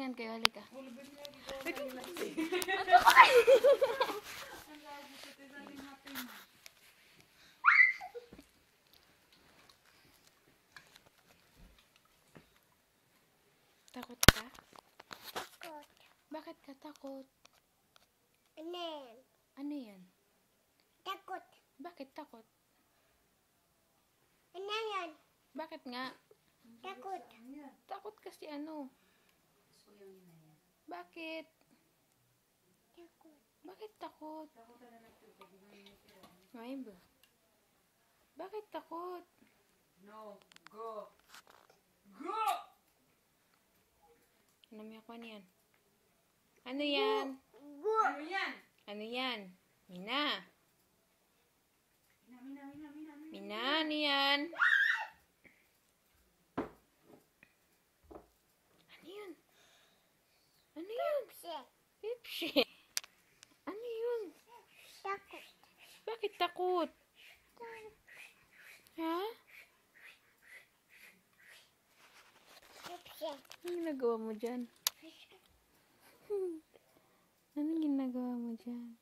Tingnan kayo, halika. Takot ka? Takot. Bakit ka takot? Ano yan? Ano yan? Takot. Bakit takot? Ano yan? Bakit nga? Takot. Takot kasi ano? Bakit? Takot. Bakit takot? Ngayon ba? Bakit takot? No, go. Go! Ano may ako yan? Ano yan? Go. Ano yan? Ano yan? Mina. Mina, ano yan? Ano yun? Ano yun? Pipsi. Ano yun? Takot. Bakit takot? Ha? Pipsi. Anong ginagawa mo dyan? Anong ginagawa mo dyan?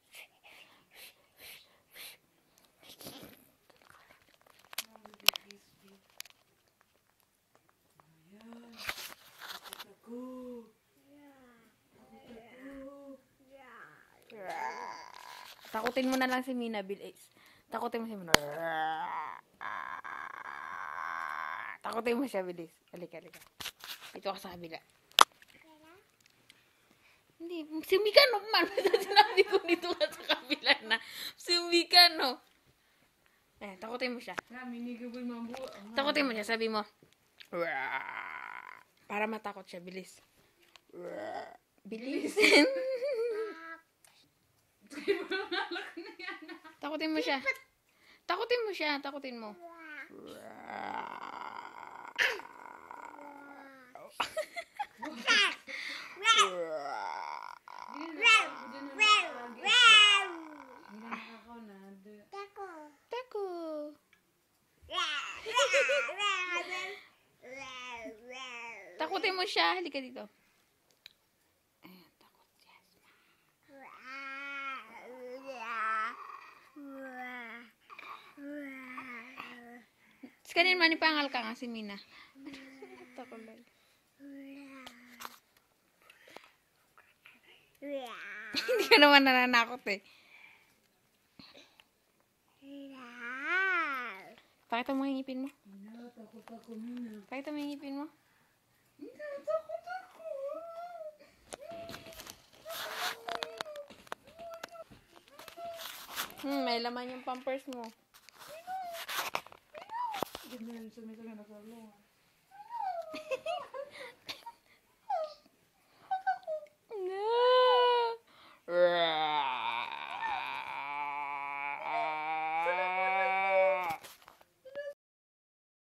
Takutin mo na lang si Mina, Bilis. Takutin mo si Mina. Takutin mo siya, Bilis. Halika, halika. Dito ka sa kabila. Hindi, sumikano man. Sinabi ko dito ka sa kabila na. Sumikano. Eh, takutin mo siya. Takutin mo siya, sabi mo. Para matakot siya, Bilis. Bilis. Takutin mo siya. Takutin mo siya. Takutin mo. Tako. Takutin mo siya. Halika dito. Ayan, takot siya. Kanin manipangal ka nga si Mina. Takot lang. Hindi ka naman nananakot eh. Pakita mo yung ngipin mo. Takot ako, Mina. Pakita mo yung ngipin mo. Takot ako. May laman yung pampers mo. Ganda yun, sumisa ka na sa luha.